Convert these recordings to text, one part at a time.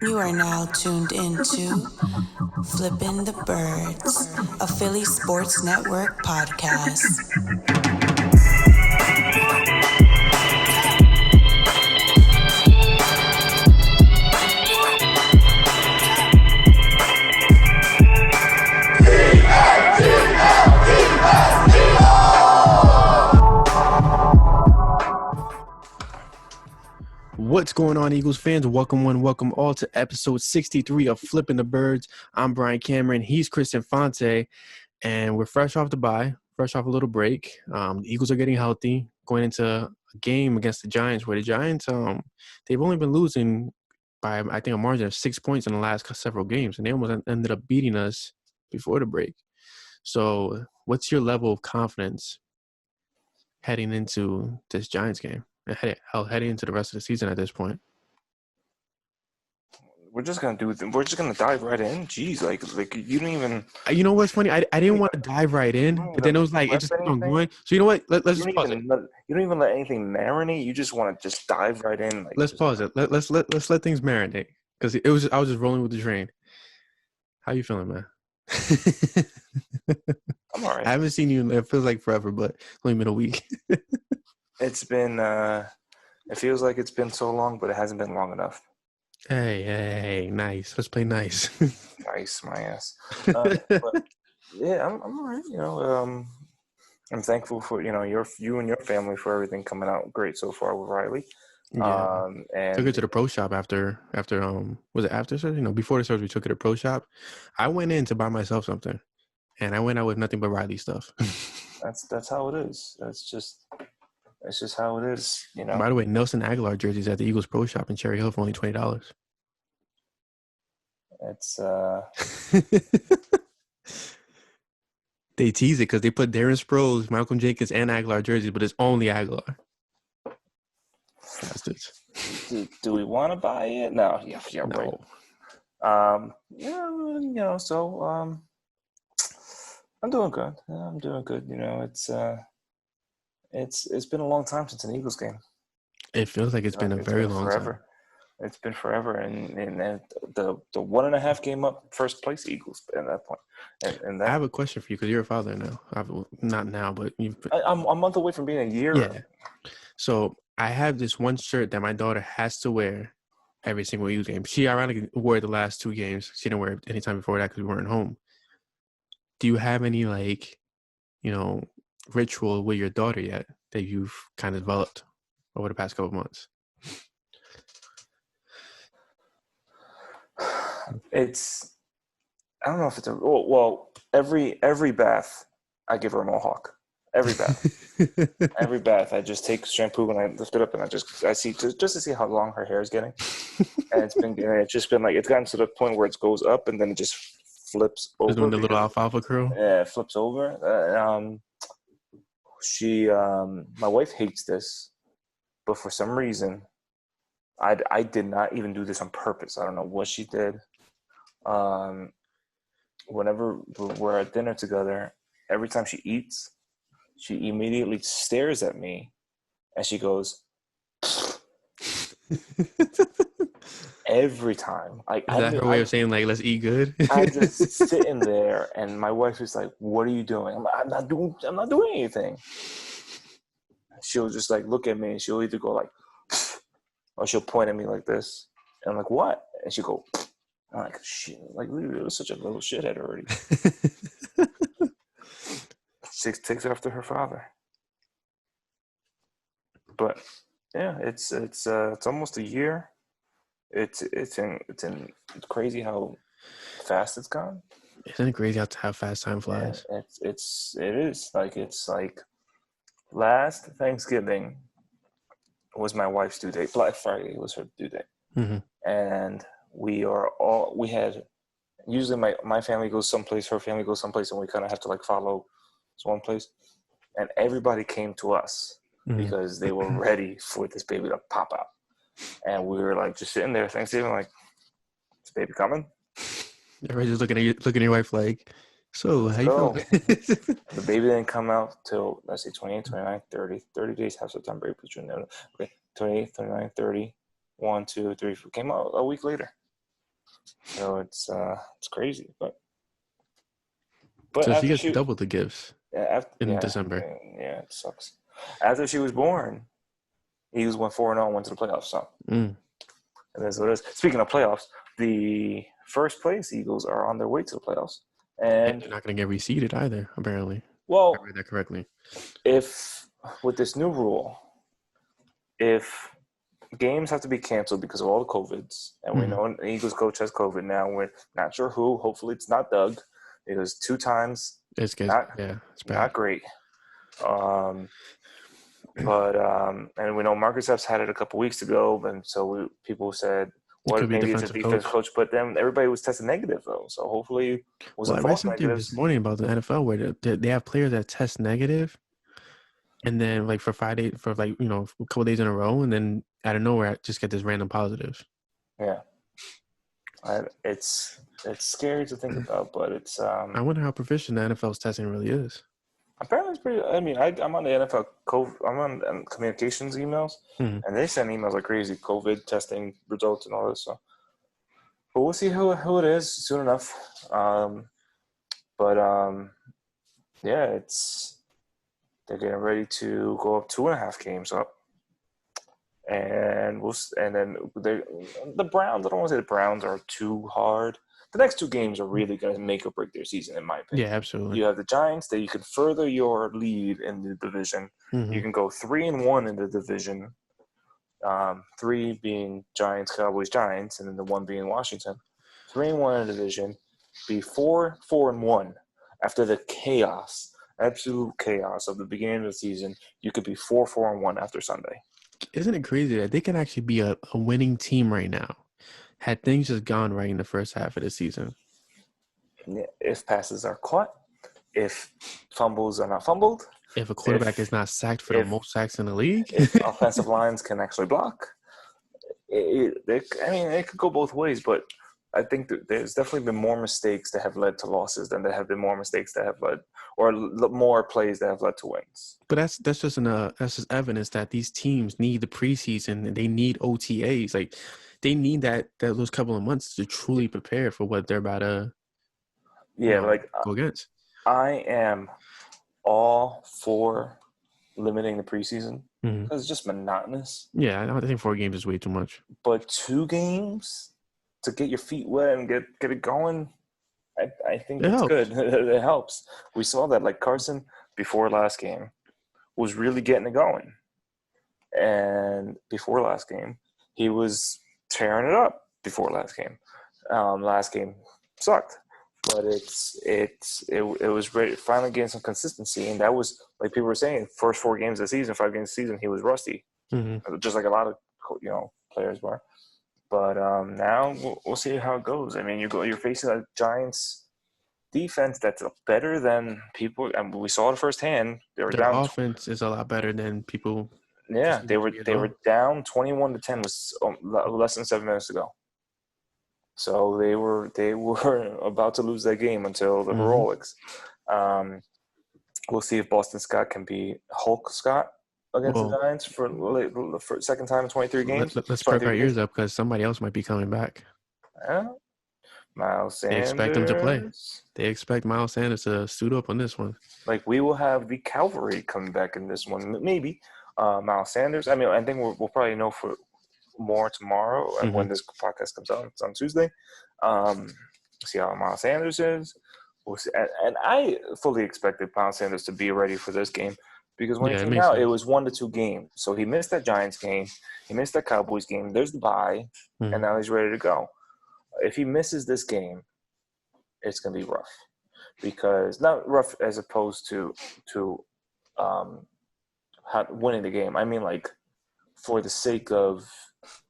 You are now tuned into Flippin' the Birds, a Philly Sports Network podcast. What's going on, Eagles fans? Welcome all to episode 63 of Flippin' the Birds. I'm Brian Cameron. He's Chris Infante, and we're fresh off the bye, fresh off a little break. The Eagles are getting healthy, going into a game against the Giants, where the Giants, they've only been losing by, I think, a margin of 6 points in the last several games, and they almost ended up beating us before the break. So what's your level of confidence heading into this Giants game? Heading into the rest of the season at this point? We're just gonna dive right in. Jeez, like you don't even. You know what's funny? I didn't want to dive right in, but then it was like it just kept on going. So you know what? Let's just pause it. You don't even let anything marinate. You just want to just dive right in. Let's pause it. Let's let things marinate, because I was just rolling with the train. How you feeling, man? I'm all right. I haven't seen you. It feels like forever, but it's only been a week. It's been. It feels like it's been so long, but it hasn't been long enough. Hey, nice. Let's play nice. Nice, my ass. But yeah, I'm all right. You know, I'm thankful for you and your family for everything coming out great so far with Riley. Yeah. And took it to the pro shop after was it after surgery? No, before the surgery, we took it to pro shop. I went in to buy myself something, and I went out with nothing but Riley stuff. That's how it is. That's just how it is, you know. By the way, Nelson Aguilar jerseys at the Eagles Pro Shop in Cherry Hill for only $20. It's They tease it because they put Darren Sproles, Malcolm Jenkins, and Aguilar jerseys, but it's only Aguilar. Bastards. Do we want to buy it? No. Yeah, No. Right. So I'm doing good. I'm doing good. You know, it's been a long time since an Eagles game. It feels like it's been a very long time. It's been forever, and the 1.5 game up first place Eagles at that point. And I have a question for you, because you're a father now. Not now, but I'm a month away from being a year. Yeah. So I have this one shirt that my daughter has to wear every single Eagles game. She ironically wore it the last 2 games. She didn't wear it any time before that because we weren't home. Do you have any ritual with your daughter yet that you've kind of developed over the past couple of months? I don't know if it's every bath I give her a mohawk. Every bath I just take shampoo and I lift it up and I see just to see how long her hair is getting. And it's been like, it's gotten to the point where it goes up and then it just flips over. Just doing the little alfalfa curl? Yeah, it flips over. My wife hates this, but for some reason, I did not even do this on purpose. I don't know what she did. Whenever we're at dinner together, every time she eats, she immediately stares at me, and she goes, every time. Is that her way of saying, like, let's eat good? I'm just sitting there, and my wife is like, "What are you doing?" I'm not doing anything. She'll just like look at me, and she'll either go like, or she'll point at me like this, and I'm like, "What?" And she'll go, I'm like, "Shit!" Like, it was such a little shithead already. She takes after her father. But yeah, it's almost a year. It's crazy how fast it's gone. Isn't it crazy how fast time flies? Yeah, it is like last Thanksgiving was my wife's due date. Black Friday was her due date. Mm-hmm. And usually my family goes someplace, her family goes someplace, and we kind of have to like follow one place. And everybody came to us because they were ready for this baby to pop out. And we were like just sitting there Thanksgiving, like, is baby coming? Everybody's just looking at your wife like, so how you feeling? The baby didn't come out till, let's say, 28, 29, 30. 30 days have September, April, June. Okay, 28, 29, 30. 1, 2, 3, 4. Came out a week later. So it's crazy, but So she after gets she double the gifts in December. yeah, it sucks. After she was born, Eagles went 4-0 and went to the playoffs. So and that's what it is. Speaking of playoffs, the first place Eagles are on their way to the playoffs, And and they're not going to get reseeded either, apparently. well, I read that correctly. if with this new rule, if games have to be canceled because of all the COVIDs, and we know an Eagles coach has COVID now. We're not sure who. Hopefully, it's not Doug. It was 2 times. It's good. It's bad. Not great. But and we know Marcus Epps had it a couple weeks ago, and so people said, "What? Maybe it's a defense coach." But then everybody was tested negative though, so hopefully it wasn't false negatives. I read something this morning about the NFL where they have players that test negative, and then like for 5 days, for like a couple days in a row, and then out of nowhere just get this random positive. Yeah, it's scary to think about, but it's. I wonder how proficient the NFL's testing really is. Apparently, it's pretty. I mean, I'm on the NFL. I'm on communications emails, and they send emails like crazy. COVID testing results and all this stuff. But we'll see who it is soon enough. Yeah, they're getting ready to go up 2.5 games up, and then the Browns. I don't want to say the Browns are too hard. The next 2 games are really going to make or break their season, in my opinion. Yeah, absolutely. You have the Giants that you can further your lead in the division. You can go 3-1 in the division. 3 being Giants, Cowboys, Giants, and then the 1 being Washington. 3-1 in the division. Be 4-1 after the absolute chaos of the beginning of the season. You could be 4-1 after Sunday. Isn't it crazy that they can actually be a winning team right now? Had things just gone right in the first half of the season. If passes are caught, if fumbles are not fumbled, if a quarterback is not sacked for the most sacks in the league, if offensive lines can actually block, it could go both ways. But I think that there's definitely been more mistakes that have led to losses than there have been more mistakes that have led, or more plays that have led to wins. But that's just evidence that these teams need the preseason and they need OTAs. Like they need those couple of months to truly prepare for what they're about to go against. I am all for limiting the preseason because it's just monotonous. Yeah, I think 4 games is way too much. But 2 games to get your feet wet and get it going, I think it's good. It helps. We saw that, like Carson before last game was really getting it going, and before last game he was tearing it up. Before last game, last game sucked, but it was ready, finally getting some consistency, and that was like people were saying, first 4 games of the season, 5 games of the season, he was rusty, just like a lot of players were. But now we'll see how it goes. I mean, you're facing a Giants defense that's better than people. And we saw it firsthand. They were Their down. Offense is a lot better than people. Yeah, they were down 21-10 with less than 7 minutes to go. So they were about to lose that game until the heroics. We'll see if Boston Scott can be Hulk Scott against the Giants for second time in 23 games. Let's perk our ears up because somebody else might be coming back. Miles Sanders. They expect him to play. They expect Miles Sanders to suit up on this one. Like, we will have the cavalry coming back in this one. Maybe Miles Sanders. I mean, I think we'll probably know for more tomorrow and when this podcast comes out. It's on Tuesday. See how Miles Sanders is. We'll see. And I fully expected Miles Sanders to be ready for this game. Because when he came out, it was 1-2 games. So he missed that Giants game. He missed that Cowboys game. There's the bye. And now he's ready to go. If he misses this game, it's going to be rough. Because not rough as opposed to winning the game. I mean, like, for the sake of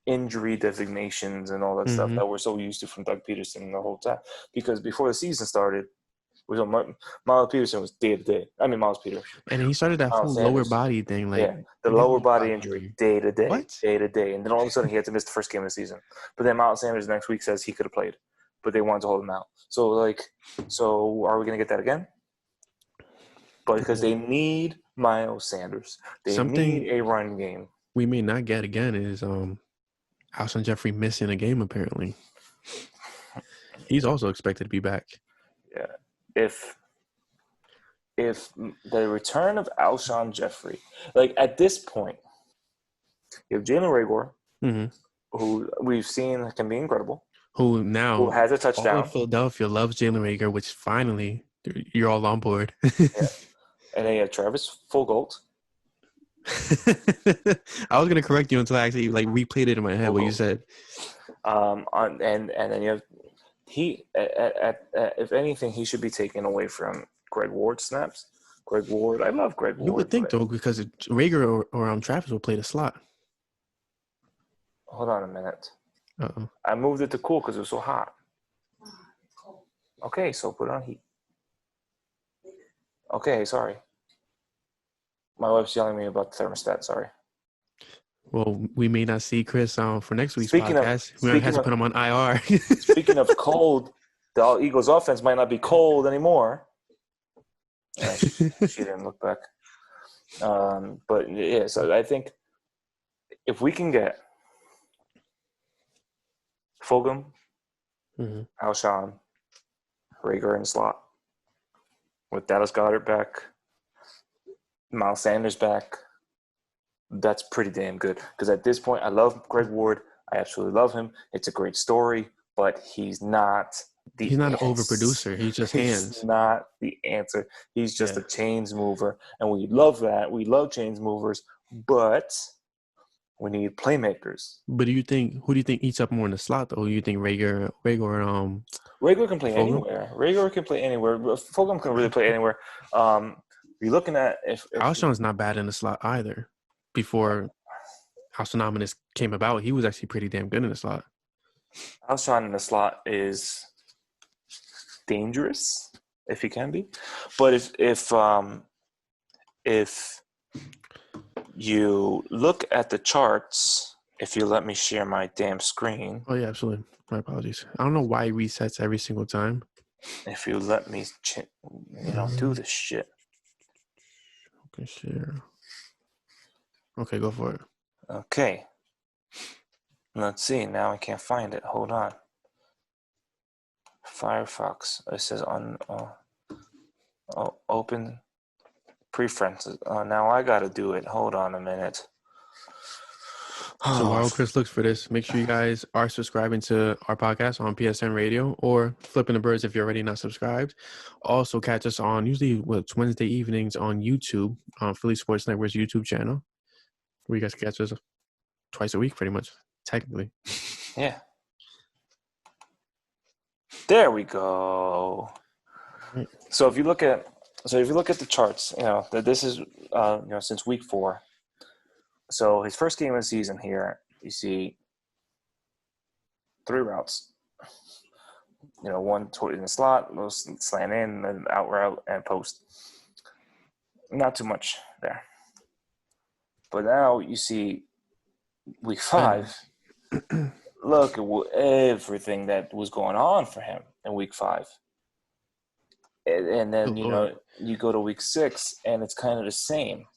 injury designations and all that stuff that we're so used to from Doug Peterson the whole time. Because before the season started, Miles Peterson was day-to-day. I mean, Miles Peterson. And he started that whole lower body thing. The lower body injury, day-to-day. What? Day-to-day. And then all of a sudden, he had to miss the first game of the season. But then Miles Sanders next week says he could have played. But they wanted to hold him out. So are we going to get that again? But because they need Miles Sanders. They need a run game. We may not get again is Alshon Jeffrey missing a game, apparently. He's also expected to be back. Yeah. If the return of Alshon Jeffrey, like at this point, you have Jalen Reagor, Mm-hmm. who we've seen can be incredible, Who now who has a all touchdown. of Philadelphia loves Jalen Reagor, which finally you're all on board. Yeah. And then you have Travis Fulgham. I was gonna correct you until I actually replayed it in my head what you said. And then you have if anything, he should be taken away from Greg Ward snaps. Greg Ward, I love Greg Ward. You would think though, because Reagor or Travis will play the slot. Hold on a minute. Uh-oh. I moved it to cool because it was so hot. Okay, so put on heat. Okay, sorry. My wife's yelling at me about the thermostat. Sorry. Well, we may not see Chris for next week's podcast. We might have to put him on IR. Speaking of cold, the Eagles' offense might not be cold anymore. She didn't look back. But yeah, so I think if we can get Fulgham, Alshon, Reagor in slot, with Dallas Goedert back, Miles Sanders back, that's pretty damn good. Because at this point, I love Greg Ward. I absolutely love him. It's a great story, but he's not the He's not an overproducer. He's just hands. He's not the answer. He's just a chains mover. And we love that. We love chains movers, but we need playmakers. But who do you think eats up more in the slot though? You think Reagor Reagor can play Fulgham? anywhere. Reagor can play anywhere. Fulgham can really play anywhere. You're looking at if Alshon's not bad in the slot either. Before Alshon came about, he was actually pretty damn good in the slot. Alshon in the slot is dangerous if he can be, but if you look at the charts, if you let me share my damn screen. Oh yeah, absolutely. My apologies. I don't know why he resets every single time. If you let me, do this shit. Okay, share. Okay, go for it. Okay. Let's see. Now I can't find it. Hold on. Firefox. It says open preferences. Now I got to do it. Hold on a minute. So while Chris looks for this, make sure you guys are subscribing to our podcast on PSN Radio or Flipping the Birds if you're already not subscribed. Also catch us on usually it's Wednesday evenings on YouTube, on Philly Sports Network's YouTube channel, where you guys can catch us twice a week pretty much, technically. Yeah. There we go. Right. So if you look at the charts, that this is since week 4. So his first game of the season here, you see 3 routes. One in the slot, slant in, then out route, and post. Not too much there. But now you see week 5. Look at everything that was going on for him in week 5. And then, you go to week 6, and it's kind of the same.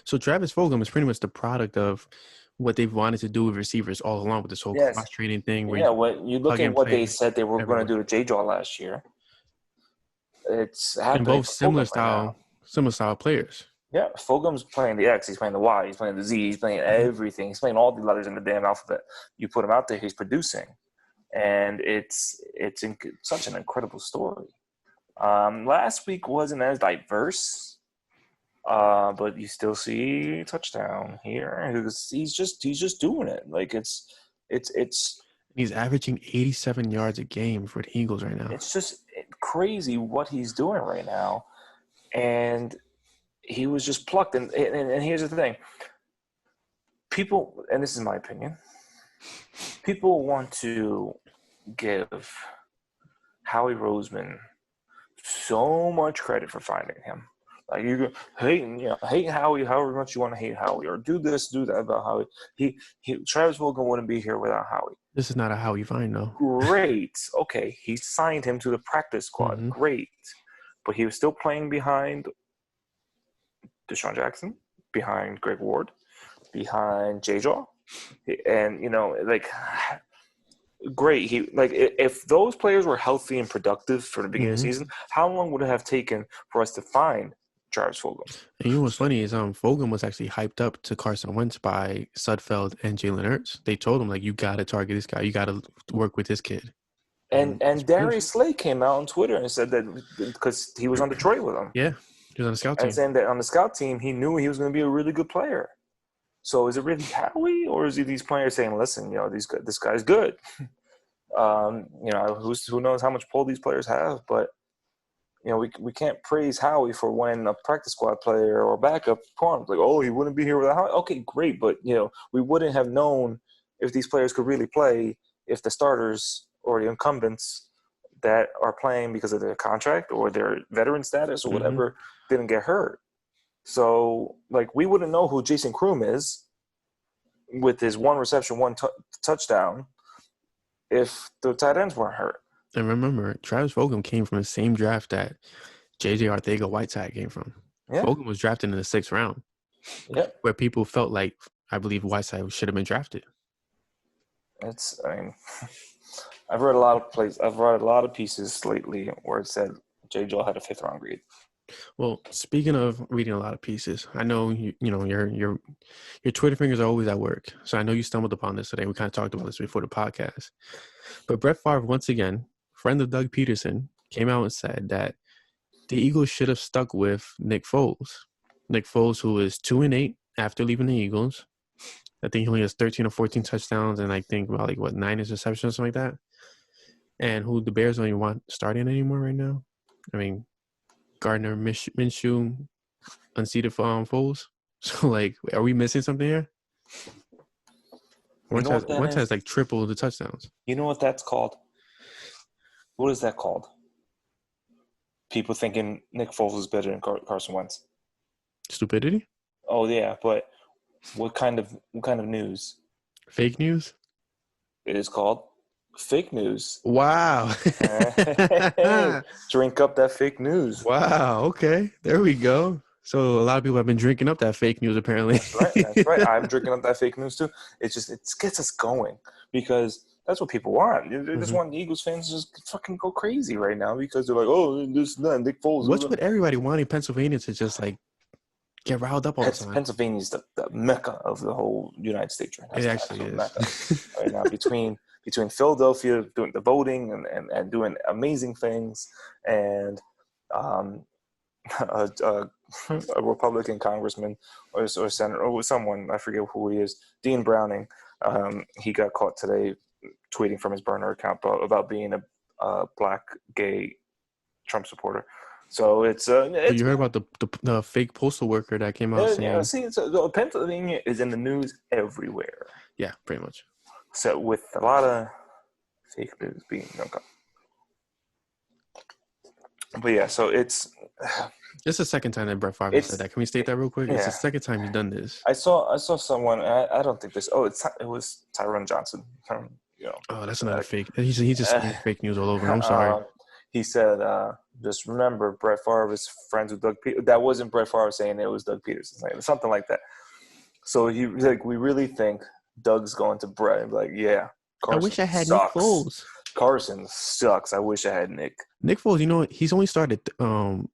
So Travis Fulgham is pretty much the product of what they've wanted to do with receivers all along with this whole cross-training thing. Where you look at what they said they were going to do to J-Jaw last year. It's happening. And both similar style players. Yeah, Fulgham's playing the X, he's playing the Y, he's playing the Z, he's playing everything. He's playing all the letters in the damn alphabet. You put him out there, he's producing. And it's such an incredible story. Last week wasn't as diverse. But you still see touchdown here. He's just doing it. Like it's. He's averaging 87 yards a game for the Eagles right now. It's just crazy what he's doing right now, and he was just plucked. And here's the thing: people, and this is my opinion, people want to give Howie Roseman so much credit for finding him. Like you hate Howie however much you want to hate Howie, or do this, do that about Howie. Travis Fulgham wouldn't be here without Howie. This is not a Howie find, though. Great. Okay, he signed him to the practice squad. Mm-hmm. Great. But he was still playing behind Deshaun Jackson, behind Greg Ward, behind J-Jaw. And, great. If those players were healthy and productive for the beginning of the Mhm. season, how long would it have taken for us to find Travis Fulgham? And you know what's funny is Fulgham was actually hyped up to Carson Wentz by Sudfeld and Jalen Hurts. They told him, like, you got to target this guy. You got to work with this kid. And Darius Slay came out on Twitter and said that because he was on Detroit with him. Yeah, he was on the scout team. And saying that on the scout team, he knew he was going to be a really good player. So is it really Howie, or is it these players saying, listen, this guy's good? Who knows how much pull these players have, but we can't praise Howie for when a practice squad player or backup performs. Like, oh, he wouldn't be here without Howie. Okay, great, but we wouldn't have known if these players could really play if the starters or the incumbents that are playing because of their contract or their veteran status or whatever didn't get hurt. So, we wouldn't know who Jason Kroom is with his one reception, one touchdown if the tight ends weren't hurt. And remember, Travis Fulgham came from the same draft that J.J. Arcega-Whiteside came from. Yeah. Fulgham was drafted in the 6th round. Yeah. Where people felt like, I believe Whiteside should have been drafted. I've read a lot of pieces lately where it said J. Joel had a 5th round grade. Well, speaking of reading a lot of pieces, I know your Twitter fingers are always at work. So I know you stumbled upon this today. We kind of talked about this before the podcast. But Brett Favre, once again, friend of Doug Peterson, came out and said that the Eagles should have stuck with Nick Foles. Nick Foles, who is 2-8 after leaving the Eagles. I think he only has 13 or 14 touchdowns and I think about 9 interceptions or something like that. And who the Bears don't even want starting anymore right now. I mean, Gardner Minshew unseated for Foles. So, are we missing something here? Wentz has triple the touchdowns. You know what that's called? What is that called? People thinking Nick Foles is better than Carson Wentz. Stupidity? Oh yeah, but what kind of news? Fake news? It is called fake news. Wow. Drink up that fake news. Wow. Okay. There we go. So a lot of people have been drinking up that fake news apparently. That's right. I'm drinking up that fake news too. It gets us going because that's what people want. They just want the Eagles fans to just fucking go crazy right now because they're like, oh, this is not Nick Foles. What's with everybody wanting Pennsylvania to just get riled up all the time? Pennsylvania's the mecca of the whole United States right now. It actually is. Mecca right now between Philadelphia doing the voting and doing amazing things and a Republican congressman or senator or someone, I forget who he is, Dean Browning, he got caught today tweeting from his burner account about being a black gay Trump supporter. So it's you heard about the fake postal worker that came out saying Pennsylvania is in the news everywhere. Yeah, pretty much. So with a lot of fake news being uncovered. But yeah, so it's the second time that Brett Favre said that. Can we state that real quick? Yeah. It's the second time he's done this. I saw someone. I don't think this. Oh, it was Tyrone Johnson. Oh, that's another fake. He's just saying fake news all over. I'm sorry. He said, "Just remember, Brett Favre is friends with Doug Peterson." That wasn't Brett Favre saying it was Doug Peterson, something like that. So we really think Doug's going to Brett and be like, "Yeah, Carson I wish I had sucks. Nick Foles. Carson sucks. I wish I had Nick." Nick Foles, he's only started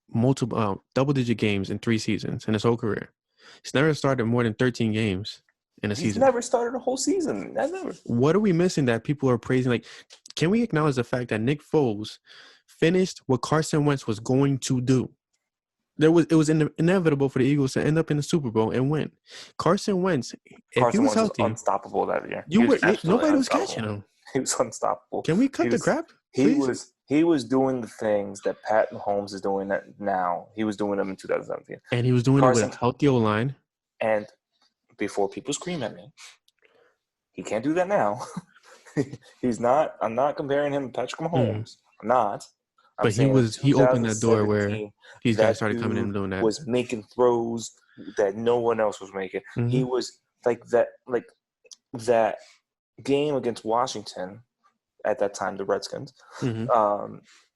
multiple double-digit games in 3 seasons in his whole career. He's never started more than 13 games in a season. He's never started a whole season. Never. What are we missing that people are praising? Can we acknowledge the fact that Nick Foles finished what Carson Wentz was going to do? It was inevitable for the Eagles to end up in the Super Bowl and win. Carson Wentz, if he was healthy, was unstoppable that year. Nobody was catching him. He was unstoppable. Can we cut the crap? He was doing the things that Pat Mahomes is doing now. He was doing them in 2017. And he was doing it with a healthy O-line. And before people scream at me, he can't do that now. He's not. I'm not comparing him to Patrick Mahomes. I'm not. But he opened that door where these guys started coming in and doing that. Was making throws that no one else was making. Mm-hmm. He was that game against Washington at that time, the Redskins,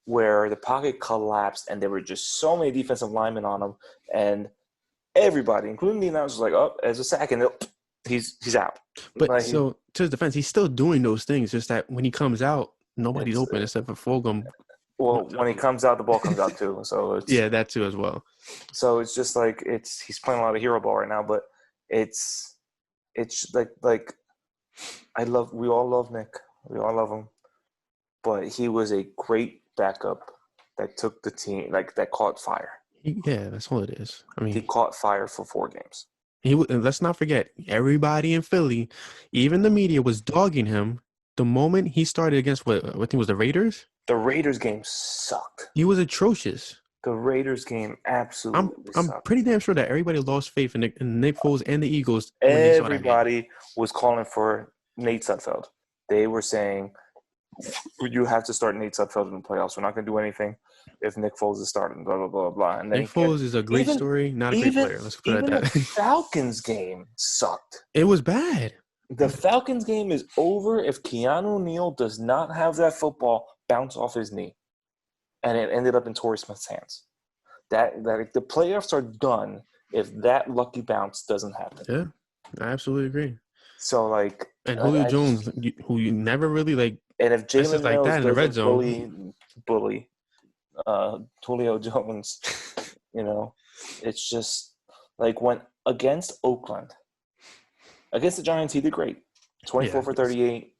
where the pocket collapsed and there were just so many defensive linemen on him, and everybody, including the announcers, was like, "Oh, there's a sack," and he's out. But Like, so to his defense, he's still doing those things. Just that when he comes out, nobody's open except for Fulgham. Well, when he comes out, the ball comes out too. So it's yeah, that too as well. So it's just like he's playing a lot of hero ball right now, but it's like we all love Nick. We all love him. But he was a great backup that took the team, that caught fire. Yeah, that's all it is. I mean, he caught fire for 4 games. Let's not forget, everybody in Philly, even the media, was dogging him the moment he started against what I think was the Raiders. The Raiders game sucked. He was atrocious. The Raiders game absolutely I'm sucked. pretty damn sure that everybody lost faith in Nick Foles and the Eagles. Everybody was calling for Nate Sudfeld. They were saying, you have to start Nate Sudfeld in the playoffs. We're not going to do anything if Nick Foles is starting, blah, blah, blah, blah. And then Nick Foles is a great story, not a great player. Let's put it at that. The Falcons game sucked. It was bad. The Falcons game is over if Keanu Neal does not have that football bounce off his knee. And it ended up in Torrey Smith's hands. That the playoffs are done if that lucky bounce doesn't happen. Yeah, I absolutely agree. So, and Julio Jones, who you never really and if Jalen like that in the red zone bully Julio Jones, it's just when against Oakland, against the Giants, he did great. 24 for 38,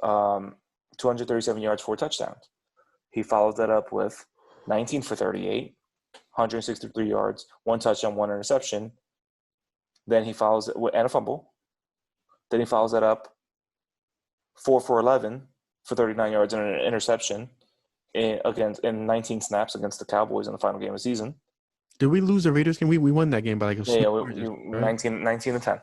237 yards, 4 touchdowns. He followed that up with 19 for 38, 163 yards, 1 touchdown, 1 interception. Then he follows it and a fumble. Then he follows that up 4 for 11 for 39 yards and an interception in 19 snaps against the Cowboys in the final game of the season. Did we lose the Raiders game? We won that game by we 19-10.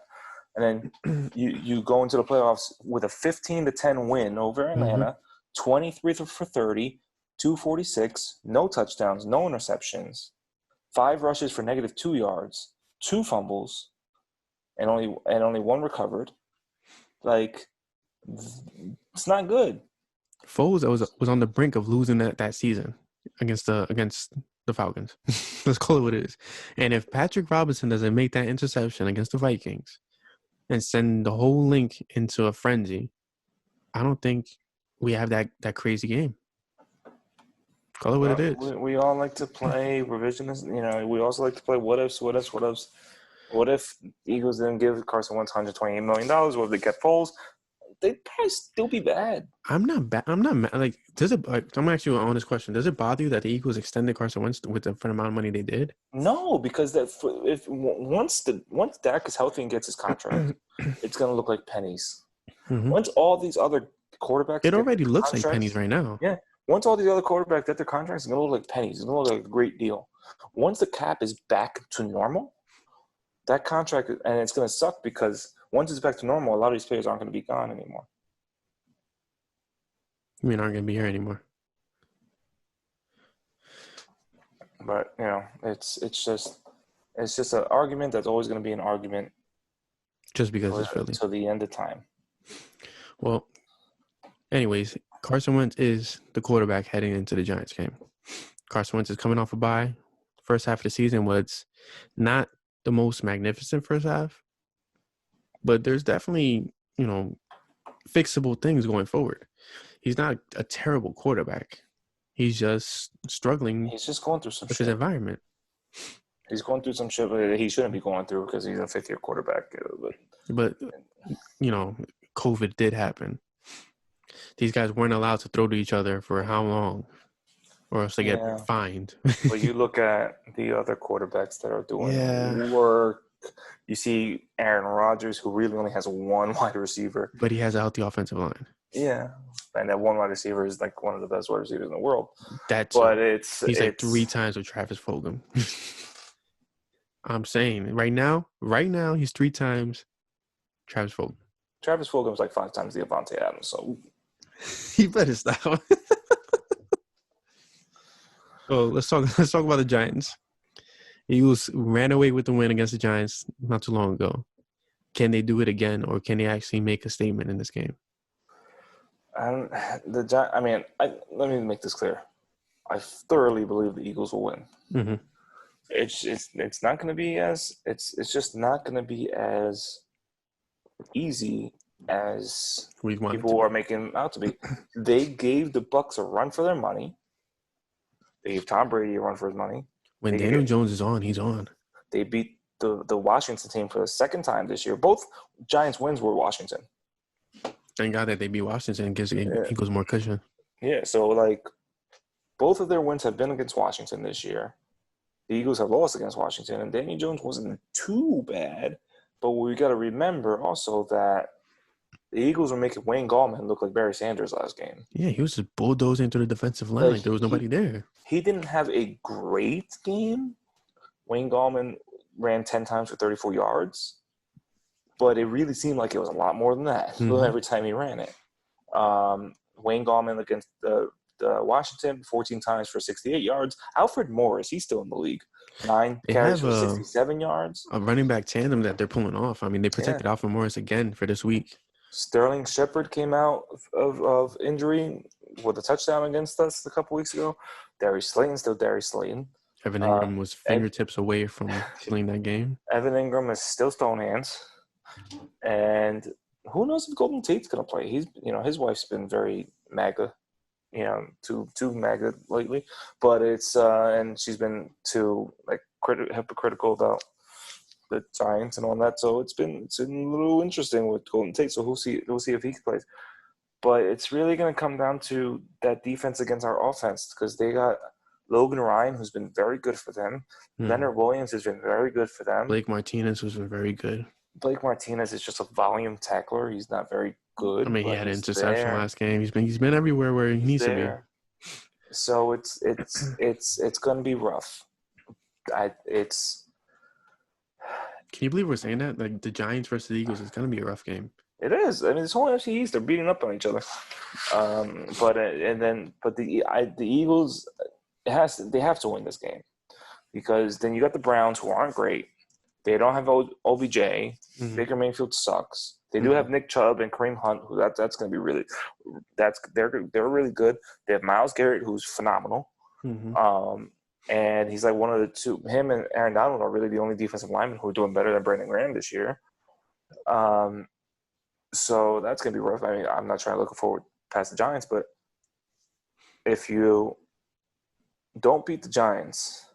And then you go into the playoffs with a 15-10 win over Atlanta, 23 for 30, 246, no touchdowns, no interceptions, 5 rushes for -2 yards, 2 fumbles, and only 1 recovered. It's not good. Foles was on the brink of losing that season against the Falcons. Let's call it what it is. And if Patrick Robinson doesn't make that interception against the Vikings and send the whole link into a frenzy, I don't think we have that crazy game. Call it what it is. We all like to play revisionist. We also like to play what ifs. What if the Eagles didn't give Carson Wentz $128 million? What if they kept Foles? They'd probably still be bad. I'm not bad. I'm not mad. I'm gonna ask you an honest question. Does it bother you that the Eagles extended Carson Wentz with the amount of money they did? No, because once Dak is healthy and gets his contract, it's gonna look like pennies. Once all these other quarterbacks, it already looks like pennies right now. Yeah. Once all these other quarterbacks get their contracts, it's gonna look like pennies. It's gonna look like a great deal. Once the cap is back to normal, that contract, and it's gonna suck because once it's back to normal, a lot of these players aren't going to be gone anymore. You mean aren't going to be here anymore? But it's just an argument that's always going to be an argument. Just because it's Philly. Till the end of time. Well, anyways, Carson Wentz is the quarterback heading into the Giants game. Carson Wentz is coming off a bye. First half of the season was not the most magnificent first half. But there's definitely, fixable things going forward. He's not a terrible quarterback. He's just struggling. He's just going through some shit. His environment. He's going through some shit that he shouldn't be going through because he's a fifth-year quarterback. But COVID did happen. These guys weren't allowed to throw to each other for how long? Or else they get fined. But you look at the other quarterbacks that are doing work. You see Aaron Rodgers, who really only has 1 wide receiver. But he has a healthy offensive line. Yeah. And that 1 wide receiver is one of the best wide receivers in the world. He's like 3 times with Travis Fulgham. I'm saying right now, he's 3 times Travis Fulgham. Travis Fulgham's like 5 times the Avante Adams, so he better stop. So let's talk about the Giants. Eagles ran away with the win against the Giants not too long ago. Can they do it again, or can they actually make a statement in this game? Let me make this clear. I thoroughly believe the Eagles will win. Mm-hmm. It's not going to be as it's just not going to be as easy as wanted people are making it out to be. They gave the Bucks a run for their money. They gave Tom Brady a run for his money. When Daniel Jones is on, he's on. They beat the Washington team for the second time this year. Both Giants wins were Washington. Thank God that they beat Washington and gives Eagles more cushion. Yeah, so like both of their wins have been against Washington this year. The Eagles have lost against Washington, and Daniel Jones wasn't too bad. But we got to remember also that the Eagles were making Wayne Gallman look like Barry Sanders last game. Yeah, he was just bulldozing through the defensive line like there was nobody there. He didn't have a great game. Wayne Gallman ran 10 times for 34 yards, but it really seemed like it was a lot more than that every time he ran it. Wayne Gallman against the Washington, 14 times for 68 yards. Alfred Morris, he's still in the league. 9 carries for 67 yards. A running back tandem that they're pulling off. I mean, they protected Alfred Morris again for this week. Sterling Shepard came out of injury with a touchdown against us a couple weeks ago. Darius Slayton's still Darius Slayton. Evan Ingram was fingertips away from killing that game. Evan Ingram is still stone hands. And who knows if Golden Tate's going to play. He's, his wife's been very MAGA, too MAGA lately. But it's and she's been too hypocritical about the Giants and all that. So it's been a little interesting with Golden Tate. So we'll see if he plays. But it's really going to come down to that defense against our offense because they got Logan Ryan, who's been very good for them. Leonard Williams has been very good for them. Blake Martinez has been very good. Blake Martinez is just a volume tackler. He's not very good. I mean, he had an interception last game. He's been everywhere where he needs to be. So it's going to be rough. Can you believe we're saying that? Like the Giants versus the Eagles is going to be a rough game. It is. I mean, this whole NFC East, they're beating up on each other. But the Eagles, they have to win this game because then you got the Browns who aren't great. They don't have OBJ. Baker Mayfield sucks. They do have Nick Chubb and Kareem Hunt, who that's going to be really – they're really good. They have Myles Garrett, who's phenomenal. And he's like one of the two – him and Aaron Donald are really the only defensive linemen who are doing better than Brandon Graham this year. So that's going to be rough. I mean, I'm not trying to look forward past the Giants, but if you don't beat the Giants,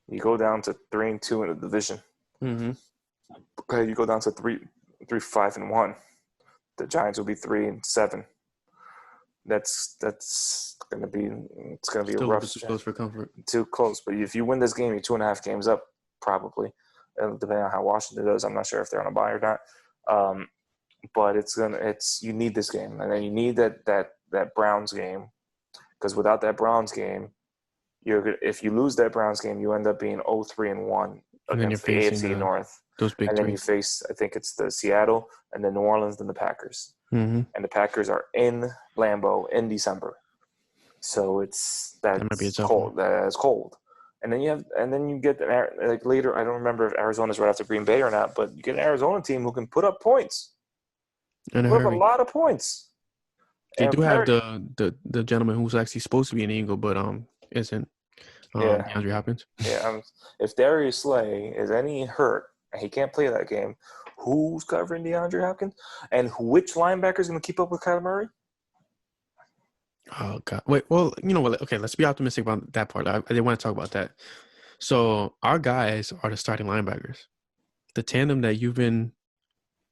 you go down to 3-2 in the division. Okay, you go down to 3-5-1. The Giants will be 3-7. That's going to be a rough. Too close for comfort. Too close, but if you win this game, you're 2.5 games up probably. And depending on how Washington does, I'm not sure if they're on a bye or not. But you need this game, and then you need that Browns game, because without that Browns game, if you lose that Browns game, you end up being 0-3-1 against the AFC North. Those big and then you face, I think it's the Seattle and the New Orleans and the Packers, and the Packers are in Lambeau in December, so that might be cold. That's cold. And then you get like later. I don't remember if Arizona's right after Green Bay or not, but you get an Arizona team who can put up points. Put up a lot of points. They do have the gentleman who's actually supposed to be an Eagle, but isn't. DeAndre Hopkins. Yeah. If Darius Slay is any hurt and he can't play that game, who's covering DeAndre Hopkins? And which linebacker is going to keep up with Kyler Murray? Oh God! Wait. Well, you know what? Okay, let's be optimistic about that part. I didn't want to talk about that. So our guys are the starting linebackers. The tandem that you've been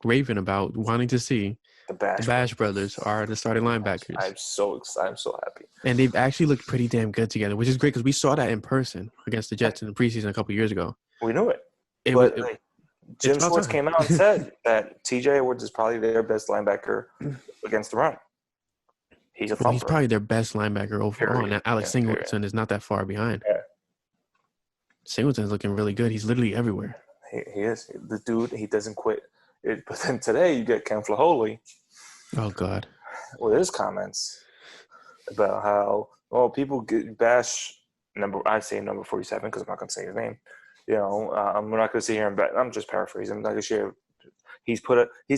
raving about, wanting to see. The Bash brothers are the starting linebackers. I'm so excited. I'm so happy. And they've actually looked pretty damn good together, which is great because we saw that in person against the Jets in the preseason a couple years ago. We knew it. Jim Schwartz came out and said that TJ Edwards is probably their best linebacker against the run. He's probably their best linebacker overall. Now, Alex Singleton is not that far behind. Yeah. Singleton's looking really good. He's literally everywhere. He is. The dude, he doesn't quit. But then today you get Ken Flaholi. Oh, God. With his comments about how, people bash I'd say number 47 because I'm not going to say his name. I'm not going to sit here and I'm just paraphrasing. I'm not going to share. He's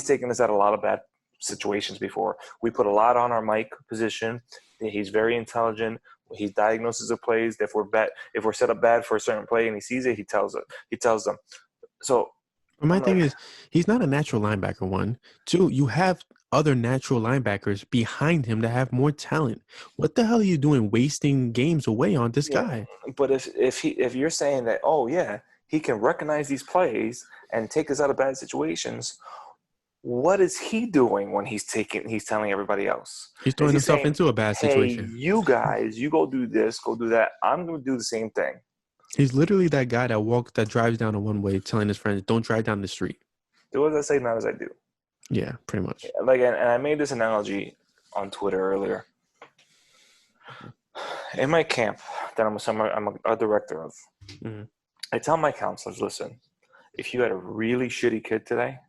taken us out of a lot of bad situations before. We put a lot on our Mike position. He's very intelligent. He diagnoses the plays. If we're set up bad for a certain play and he sees it, he tells them. So But my thing is, he's not a natural linebacker, one. Two, you have other natural linebackers behind him that have more talent. What the hell are you doing wasting games away on this guy? But if you're saying that, oh yeah, he can recognize these plays and take us out of bad situations, what is he doing when he's telling everybody else? He's throwing himself saying, into a bad hey, situation. you guys, you go do this, go do that. I'm going to do the same thing. He's literally that guy that drives down a one-way telling his friends, don't drive down the street. Do as I say, not as I do. Yeah, pretty much. Like, and I made this analogy on Twitter earlier. In my camp that I'm a director of, I tell my counselors, listen, if you had a really shitty kid today,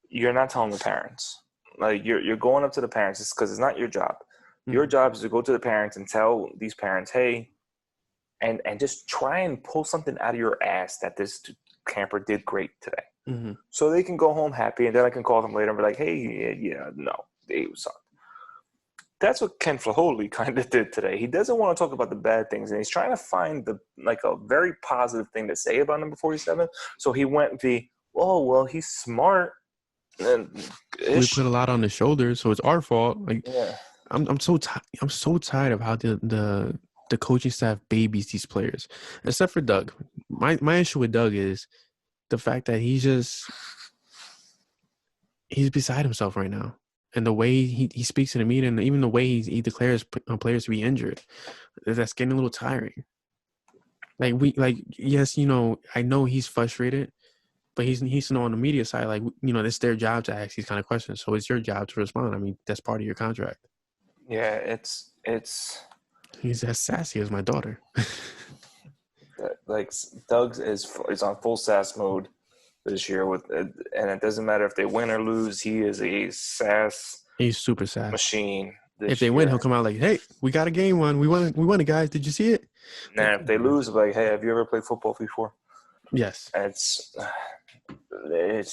you're not telling the parents. Like, you're going up to the parents because it's not your job. Your job is to go to the parents and tell these parents, hey, and just try and pull something out of your ass that this camper did great today. So they can go home happy, and then I can call them later and be like, hey, no, they sucked. That's what Ken Flaholi kind of did today. He doesn't want to talk about the bad things, and he's trying to find a very positive thing to say about number 47. So he went he's smart. And we put a lot on his shoulders, so it's our fault. Like, I'm so tired of how the coaching staff babies these players, except for Doug. My issue with Doug is the fact that he's beside himself right now, and the way he speaks in the media, and even the way he declares players to be injured, that's getting a little tiring. Yes, I know he's frustrated, but he's on the media side, it's their job to ask these kind of questions, so it's your job to respond. I mean, that's part of your contract. Yeah, it's he's as sassy as my daughter. Like, Doug is on full sass mode this year and it doesn't matter if they win or lose. He is a sass. He's super sass machine. If they win, he'll come out like, "Hey, we got a game won. We won it, guys. Did you see it?" Nah, if they lose, like, "Hey, have you ever played football before?" Yes. It's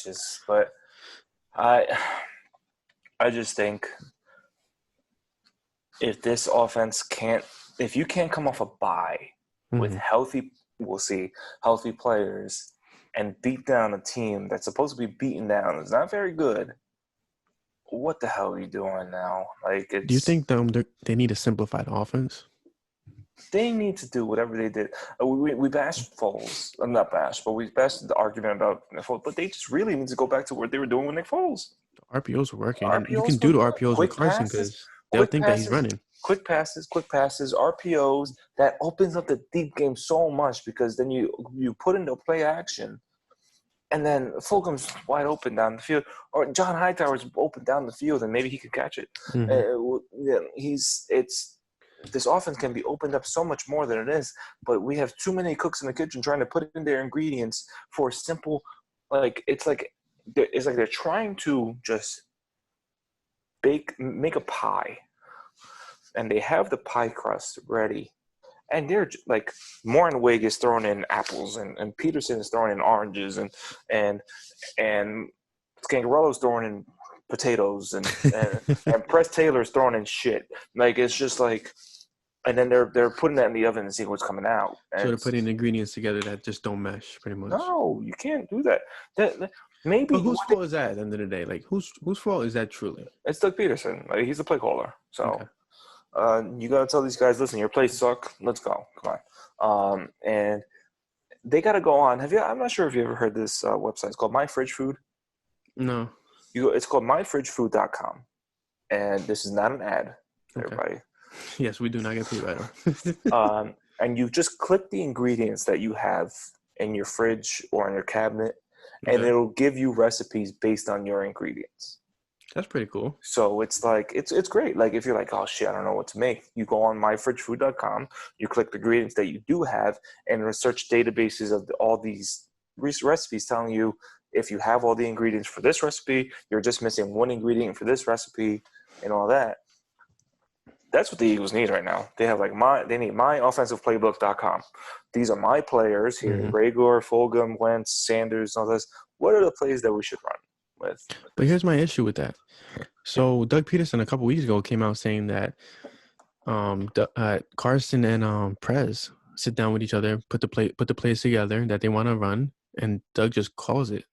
just, but I just think if this offense if you can't come off a bye with healthy players and beat down a team that's supposed to be beaten down, it's not very good. What the hell are you doing now? Like, do you think they need to simplify the offense? They need to do whatever they did. We bashed Foles. I'm not bashed, but we bashed the argument about Foles. But they just really need to go back to what they were doing with Nick Foles. The RPOs were working. You can do the RPOs with Carson because they'll think that he's running. Quick passes, RPOs. That opens up the deep game so much because then you put into play action. And then Fulgham's wide open down the field, or John Hightower's open down the field, and maybe he could catch it. This offense can be opened up so much more than it is, but we have too many cooks in the kitchen trying to put in their ingredients for simple. It's like they're trying to just make a pie, and they have the pie crust ready. And they're like, Mornwig is throwing in apples, and Peterson is throwing in oranges, and Scangarello's throwing in potatoes, and Press Taylor's throwing in shit. Like, it's just like, and then they're putting that in the oven and seeing what's coming out. And so they're putting ingredients together that just don't mesh, pretty much. No, you can't do that. Maybe. But whose fault is that at the end of the day? Like, whose fault is that truly? It's Doug Peterson. Like, he's a play caller, so. Okay. You gotta tell these guys, listen, your plays suck. Let's go. Come on. And they gotta go on. I'm not sure if you ever heard this website. It's called My Fridge Food. No. It's called myfridgefood.com. And this is not an ad, everybody. Yes, we do not get paid right. And you just click the ingredients that you have in your fridge or in your cabinet, and it'll give you recipes based on your ingredients. That's pretty cool. So it's like, it's great. Like, if you're like, oh shit, I don't know what to make, you go on myfridgefood.com, you click the ingredients that you do have, and research databases of all these recipes telling you if you have all the ingredients for this recipe, you're just missing one ingredient for this recipe, and all that. That's what the Eagles need right now. They have they need myoffensiveplaybook.com. These are my players here: Rager, Fulgham, Wentz, Sanders, all this. What are the plays that we should run with? But here's my issue with that. So Doug Peterson a couple weeks ago came out saying that Carson and Prez sit down with each other, put the plays together that they want to run, and Doug just calls it.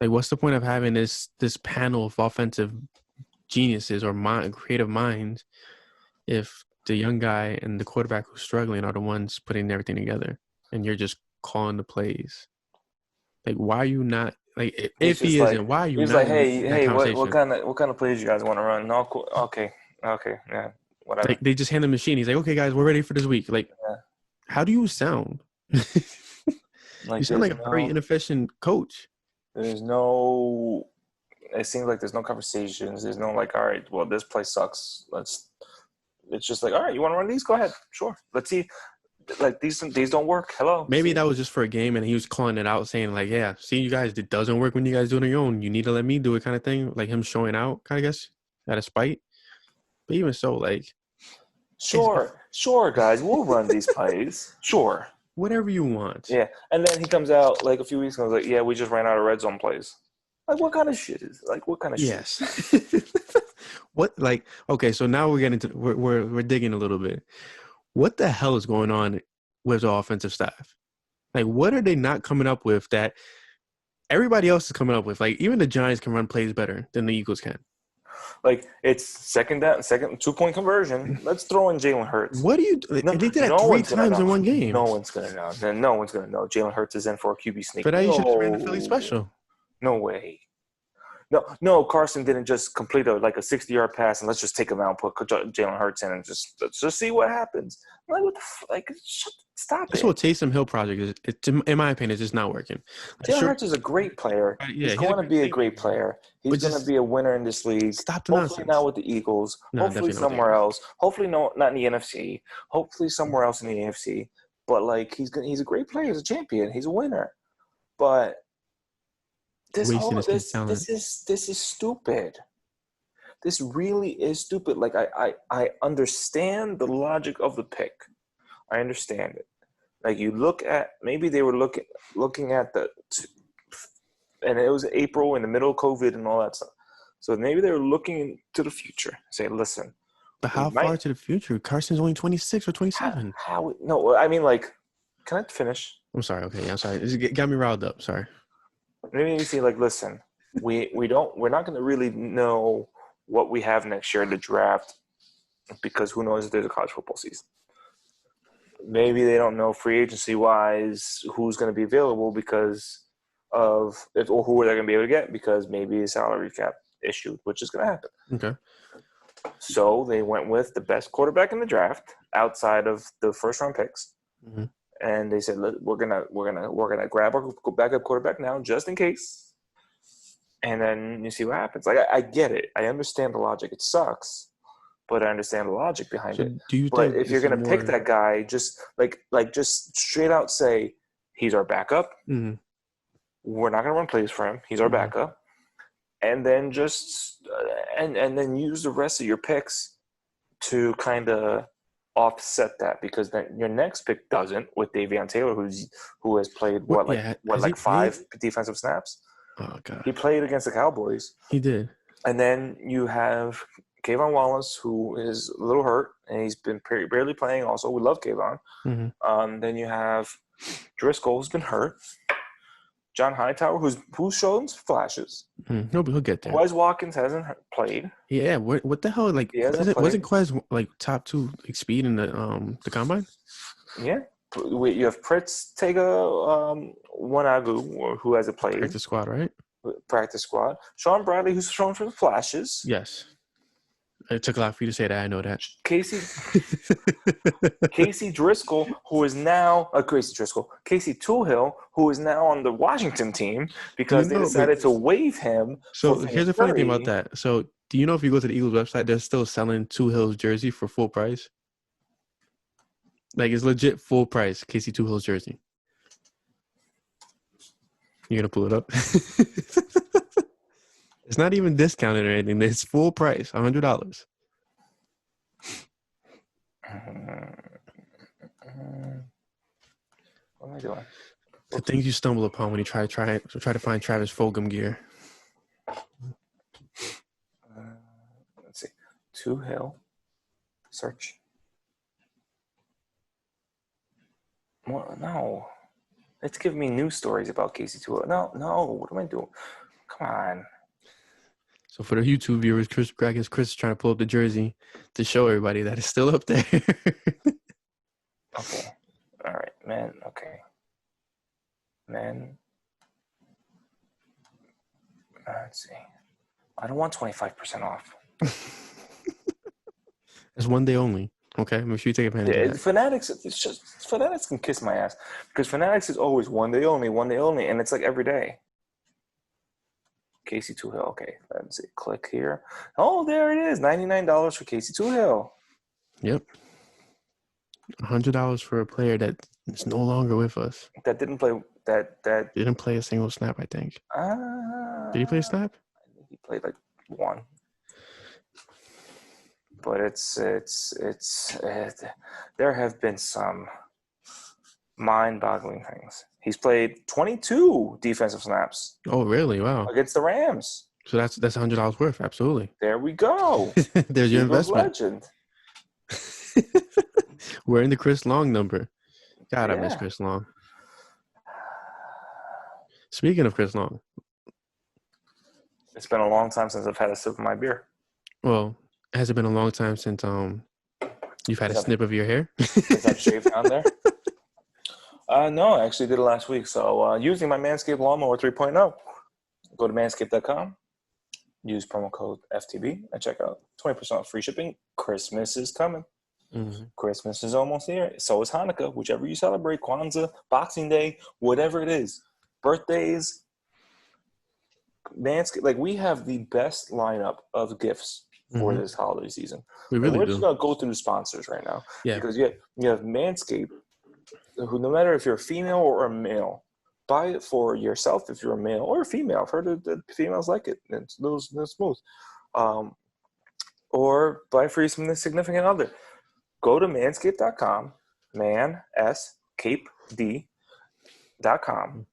Like, what's the point of having this panel of offensive geniuses or creative minds if the young guy and the quarterback who's struggling are the ones putting everything together, and you're just calling the plays? Like, why are you not like? If he isn't, why are you he's not like, in that conversation? what kind of plays you guys want to run? No, cool. Okay, yeah, whatever. Like, they just hand the machine. He's like, okay, guys, we're ready for this week. Like, Yeah. how do you sound? Like, you sound like a very inefficient coach. There's no. It seems like there's no conversations. There's no like, all right, well, this play sucks. It's just like, all right, you want to run these? Go ahead, sure. Let's see. Like, these don't work. Hello. Maybe that was just for a game, and he was calling it out, saying like, yeah, see, you guys, it doesn't work when you guys do it on your own. You need to let me do it, kind of thing. Like him showing out, I guess, out of spite. But even so, like, sure, guys, we'll run these plays. Sure. Whatever you want. Yeah, and then he comes out like a few weeks ago, like, yeah, we just ran out of red zone plays. Like, what kind of shit is like? What kind of shit? Yes. What, like, okay, so now we're getting to we're digging a little bit. What the hell is going on with the offensive staff? Like, what are they not coming up with that everybody else is coming up with? Like, even the Giants can run plays better than the Eagles can. Like, it's second 2-point conversion. Let's throw in Jalen Hurts. What do you – they did that 3 times in one game. No one's going to know. No one's going to know. Jalen Hurts is in for a QB sneak. But you should have ran the Philly special. No way. No, Carson didn't just complete a 60-yard pass and let's just take him out and put Jalen Hurts in and let's just see what happens. Like, what the stop it. This whole Taysom Hill project is, in my opinion, it's just not working. Jalen Hurts is a great player. He's going to be a great player. He's going to be a winner in this league. Stop the nonsense. Hopefully not with the Eagles. Hopefully somewhere else. Hopefully not in the NFC. Hopefully somewhere else in the AFC. But like, he's a great player. He's a champion. He's a winner. But this is stupid. This really is stupid. Like, I understand the logic of the pick. I understand it. Like, you look at, maybe they were looking at and it was April in the middle of COVID and all that stuff. So maybe they were looking to the future, saying, listen. But how far to the future? Carson's only 26 or 27. No, I mean, like, can I finish? I'm sorry. Okay, I'm sorry. This got me riled up. Sorry. Maybe you see, like, listen, we're not going to really know what we have next year in the draft because who knows if there's a college football season. Maybe they don't know free agency wise who's going to be available because of or who are they going to be able to get because maybe a salary cap issue, which is going to happen. Okay. So they went with the best quarterback in the draft outside of the first round picks. Mm-hmm. And they said, we're gonna grab our backup quarterback now, just in case. And then you see what happens. Like, I get it. I understand the logic. It sucks, but I understand the logic behind it. Do you but think if you're gonna pick that guy, just just straight out say he's our backup. Mm-hmm. We're not gonna run plays for him. He's our backup, and then just and then use the rest of your picks to kind of offset that because then your next pick doesn't with Davion Taylor who has played 5 defensive snaps. Oh god. He played against the Cowboys. He did. And then you have Kayvon Wallace who is a little hurt and he's been barely playing also. We love Kayvon. Mm-hmm. Then you have Driscoll who's been hurt. John Hightower who's shown flashes. Mm-hmm. He'll get there. Wes Watkins hasn't played. Yeah, what the hell? Like, wasn't Quez like top 2 speed in the combine? Yeah, you have Pritz Tega Wanagu who hasn't played. Practice squad, right? Practice squad. Sean Bradley who's shown for the flashes. Yes. It took a lot for you to say that. I know that. Casey Driscoll, who is now Casey Toohill, who is now on the Washington team because they decided to waive him. So here's the funny thing about that. So do you know if you go to the Eagles website, they're still selling Toohill's jersey for full price? Like, it's legit full price, Casey Toohill's jersey. You're gonna pull it up. It's not even discounted or anything. It's full price, $100. What am I doing? The things you stumble upon when you try to find Travis Fulgham gear. Let's see. Toohill. Search. No. It's giving me news stories about KC2. No, what am I doing? Come on. So for the YouTube viewers, Chris is trying to pull up the jersey to show everybody that it's still up there. Okay. All right, man. Okay. Man. Let's see. I don't want 25% off. It's one day only. Okay, make sure you take advantage of that. Fanatics, Fanatics can kiss my ass because Fanatics is always one day only, and it's like every day. KC2 Hill. Okay, let's see. Click here. Oh, there it is. $99 for KC2 Hill. Yep. $100 for a player that is no longer with us. That didn't play. That Didn't play a single snap, I think. Did he play a snap? I think he played like one. But there have been some mind-boggling things. He's played 22 defensive snaps. Oh, really? Wow. Against the Rams. So that's $100 worth. Absolutely. There we go. There's your investment. Legend. We're in the Chris Long number. God, I miss Chris Long. Speaking of Chris Long. It's been a long time since I've had a sip of my beer. Well, has it been a long time since you've had a snip of your hair? Since I've shaved down there? No, I actually did it last week. So using my Manscaped Lawnmower 3.0, go to manscaped.com, use promo code FTB, and check out 20% off free shipping. Christmas is coming. Mm-hmm. Christmas is almost here. So is Hanukkah, whichever you celebrate, Kwanzaa, Boxing Day, whatever it is. Birthdays, Manscaped. Like, we have the best lineup of gifts for this holiday season. We're just going to go through the sponsors right now. Yeah. Because you have Manscaped, who, no matter if you're a female or a male, buy it for yourself if you're a male or a female. I've heard that females like it. It's smooth. Or buy it for some significant other. Go to manscaped.com, manscaped.com.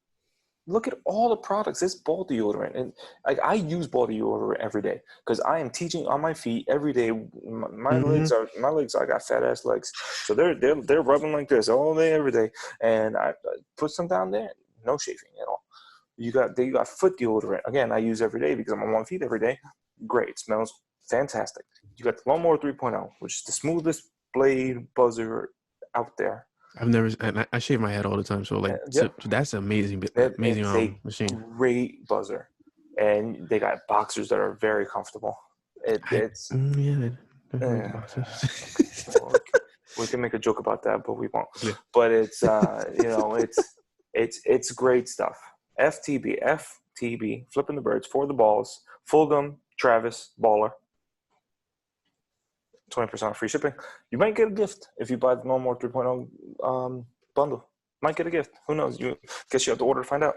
Look at all the products. It's ball deodorant, and like, I use ball deodorant every day because I am teaching on my feet every day. My legs. I got fat ass legs, so they're rubbing like this all day every day, and I put some down there. No shaving at all. You got foot deodorant. Again, I use every day because I'm on my feet every day. Great, it smells fantastic. You got the Lawnmower 3.0, which is the smoothest blade buzzer out there. I shave my head all the time, so so that's amazing. Amazing machine. Great buzzer, and they got boxers that are very comfortable. We can make a joke about that, but we won't. Yeah. But it's it's great stuff. FTB, flipping the birds for the balls. Fulgham, Travis, baller. 20% free shipping. You might get a gift if you buy the Lawnmower 3.0 bundle. Might get a gift. Who knows? Guess you have to order to find out.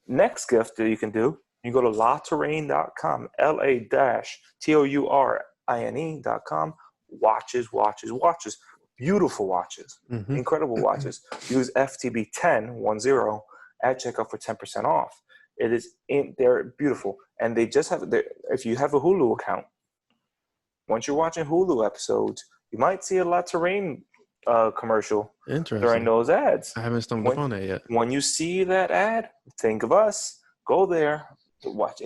Next gift that you can do, you go to LaTouraine.com, LA-TOURINE.com. Watches. Beautiful watches. Mm-hmm. Incredible watches. Use FTB10 at checkout for 10% off. They're beautiful. And they just have, if you have a Hulu account, once you're watching Hulu episodes, you might see a La Touraine commercial during those ads. I haven't stumbled upon that yet. When you see that ad, think of us. Go there. Watch.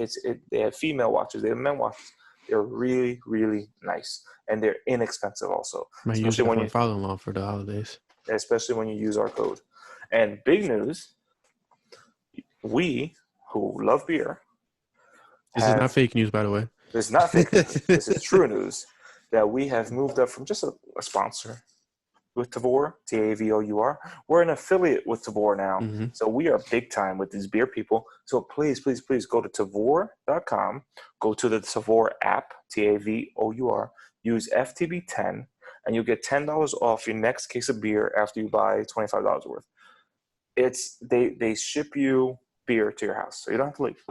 They have female watches. They have men watches. They're really, really nice. And they're inexpensive also. Might use it for my father-in-law for the holidays. Especially when you use our code. And big news, we, who love beer. This is not fake news, by the way. This is not fake news. This is true news that we have moved up from just a sponsor with Tavour, Tavour. We're an affiliate with Tavour now. Mm-hmm. So we are big time with these beer people. So please go to Tavour.com, go to the Tavour app, Tavour, use FTB10, and you'll get $10 off your next case of beer after you buy $25 worth. They ship you beer to your house, so you don't have to leave.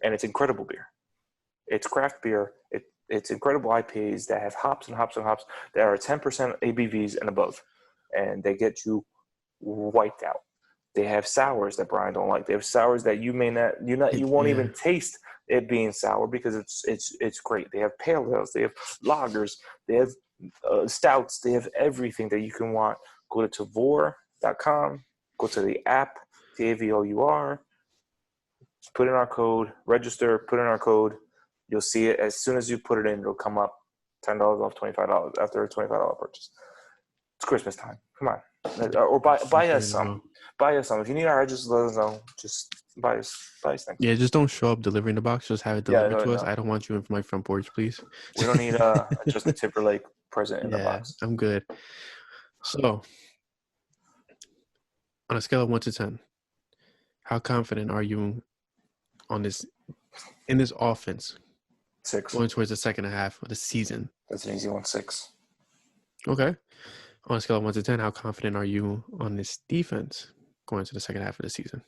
And it's incredible beer. It's craft beer. It's incredible IPAs that have hops and hops and hops that are 10% ABVs and above, and they get you wiped out. They have sours that Brian don't like. They have sours that you won't even taste it being sour because it's great. They have pale ales. They have lagers. They have stouts. They have everything that you can want. Go to Tavour.com. Go to the app. TAVOUR. Put in our code, register, put in our code. You'll see it as soon as you put it in. It'll come up $10 off $25 after a $25 purchase. It's Christmas time. Come on, or buy us some. Buy us some. If you need our address, let us know. Just buy us things. Yeah, just don't show up delivering the box. Just have it delivered to us. I don't want you in my front porch, please. We don't need a Justin Timberlake present in the box. I'm good. So, on a scale of 1 to 10, how confident are you in this offense? 6. Going towards the second half of the season. That's an easy one. 6. Okay. On a scale of 1 to 10, how confident are you on this defense going to the second half of the season?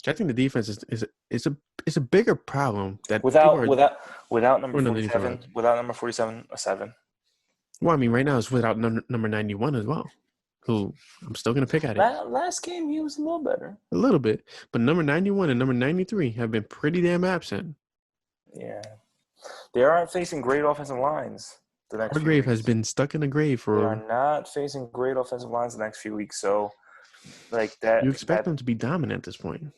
I think the defense is a bigger problem that without number 47. Without number 47, a 7. Well, I mean, right now it's without number 91 as well, who I'm still gonna pick at it. Last game he was a little better. A little bit, but number 91 and number 93 have been pretty damn absent. Yeah, they aren't facing great offensive lines. Hargrave has been stuck in the grave for. They are not facing great offensive lines the next few weeks. So, like that, you expect them to be dominant at this point.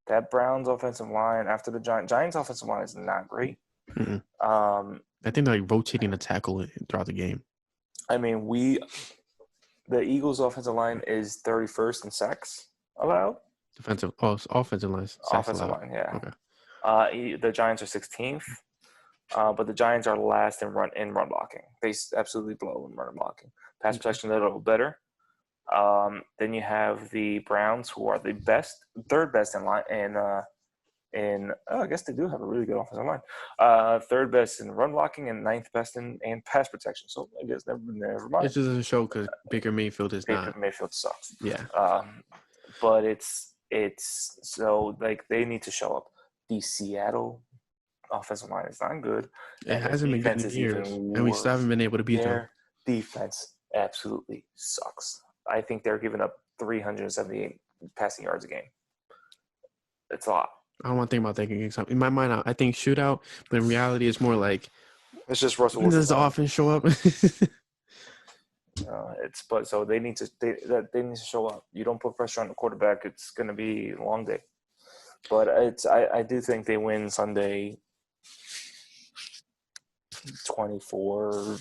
That Browns offensive line after the Giants offensive line is not great. Mm-hmm. I think they're like rotating the tackle throughout the game. I mean, the Eagles offensive line is 31st in sacks allowed. Offensive line. Offensive line, yeah. Okay. The Giants are 16th. But the Giants are last in run blocking. They absolutely blow in run blocking. Pass protection a little better. Then you have the Browns, who are the third best in line, I guess they do have a really good offensive line. Third best in run blocking and ninth best in pass protection. So I guess never mind. It just doesn't show because Baker Mayfield is not. Baker Mayfield sucks. Yeah. But it's so like they need to show up. The Seattle offensive line is not good. It hasn't been good in years, and we still haven't been able to beat them. Their defense absolutely sucks. I think they're giving up 378 passing yards a game. It's a lot. I don't want to think about thinking something. In my mind, I think shootout, but in reality, it's more like it's just Russell Wilson. Does the offense show up? So they need to show up. You don't put pressure on the quarterback, it's going to be a long day. But I do think they win Sunday 24-20.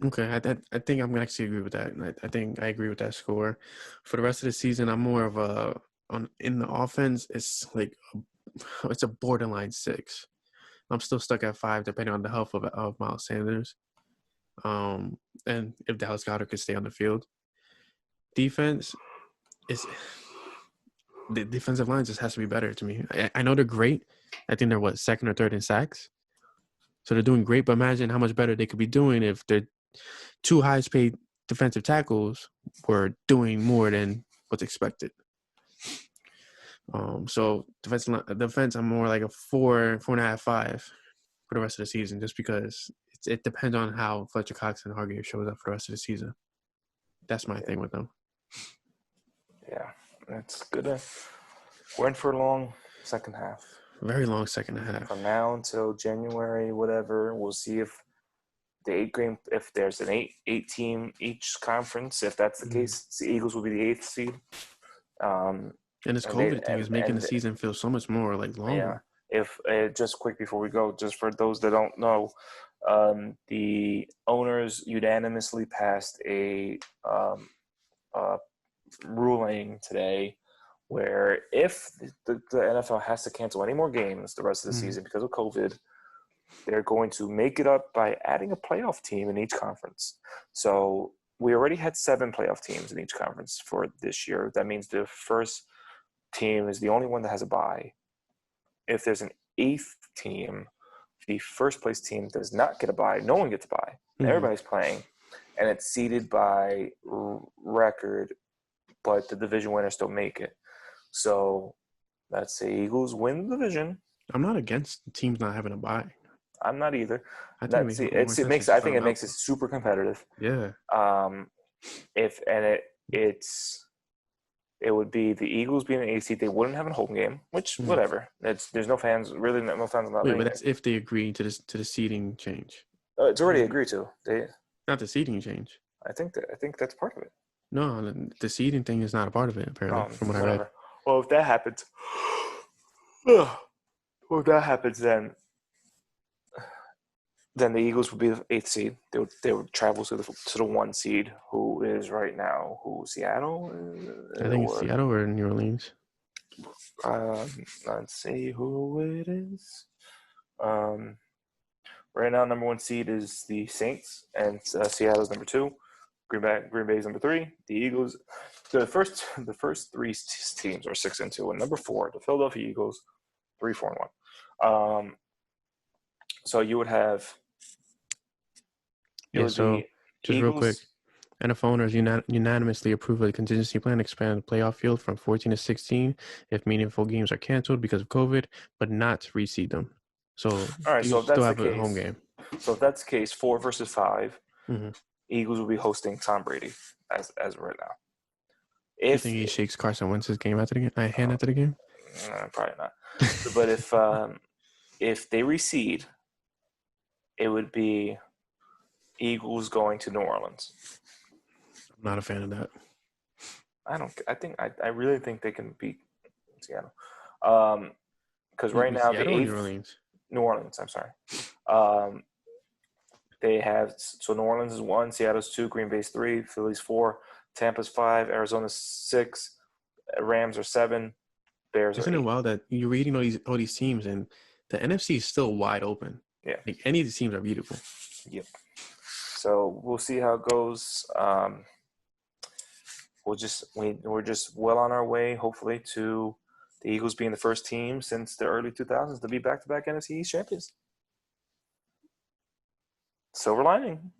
Okay, I think I'm gonna actually agree with that. I think I agree with that score. For the rest of the season, I'm more of in the offense. It's like it's a borderline 6. I'm still stuck at 5, depending on the health of Miles Sanders, and if Dallas Goedert could stay on the field. Defense is the defensive line just has to be better to me. I know they're great. I think they're second or third in sacks. So they're doing great, but imagine how much better they could be doing if their 2 highest paid defensive tackles were doing more than what's expected. So defense, I'm more like a 4.5, 5 for the rest of the season, just because it depends on how Fletcher Cox and Hargrave shows up for the rest of the season. That's my thing with them. Yeah, that's good. We're in for a long second half. Very long second half. From now until January, whatever, we'll see if the 8 game, if there's an 8 team each conference. If that's the case, the Eagles will be the 8th seed. And this COVID thing is making the season feel so much more like longer. Yeah. If just quick before we go, just for those that don't know, the owners unanimously passed a ruling today where if the NFL has to cancel any more games the rest of the season because of COVID, they're going to make it up by adding a playoff team in each conference. So we already had 7 playoff teams in each conference for this year. That means the first team is the only one that has a bye. If there's an 8th team, the first place team does not get a bye. No one gets a bye. Everybody's playing. And it's seeded by record, but the division winners still make it. So let's say Eagles win the division. I'm not against teams not having a bye. I'm not either. I think it makes it super competitive. Yeah. It would be the Eagles being an 8th seed. They wouldn't have a home game, which whatever. There's no fans. Really, no fans. Wait, but that's if they agree to the seating change. It's already agreed to. Not the seating change. I think that's part of it. No, the seeding thing is not a part of it, apparently, from what I read. Whatever. Well, if that happens, well, if that happens, then the Eagles would be the 8th seed. They would travel to the 1 seed, who is right now Seattle. I think it's Seattle or New Orleans. Let's see who it is. Right now, number 1 seed is the Saints, and Seattle's number 2. Green Bay is number 3. The Eagles. The first 3 teams are 6-2, and number 4, the Philadelphia Eagles, 3-4-1. So you would have. So just Eagles, real quick, NFL owners unanimously approve a contingency plan to expand the playoff field from 14 to 16 if meaningful games are canceled because of COVID, but not to reseed them. So all right, you so if still that's have the a case, home game. So if that's the case, 4 versus 5, Mm-hmm. Eagles will be hosting Tom Brady as right now. You think he shakes Carson Wentz's game after the game? Hand after the game? Probably not. But if they reseed, it would be Eagles going to New Orleans. I'm not a fan of that. I really think they can beat Seattle. Because right now Seattle the 8th, New Orleans. New Orleans. I'm sorry. They have New Orleans is 1, Seattle's 2, Green Bay's 3, Philly's 4, Tampa's 5, Arizona's 6, Rams are 7, Bears are 8. Isn't it wild that you're reading all these teams and the NFC is still wide open? Yeah, like any of these teams are beautiful. Yep. So we'll see how it goes. We're just well on our way, hopefully, to the Eagles being the first team since the early 2000s to be back-to-back NFC East champions. Silver lining.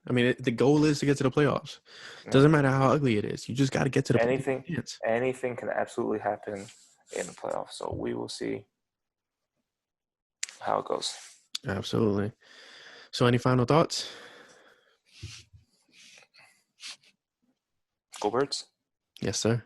I mean, the goal is to get to the playoffs. Doesn't matter how ugly it is. You just got to get to the playoffs. Anything can absolutely happen in the playoffs. So we will see how it goes. Absolutely. So any final thoughts? Go Birds. Yes, sir.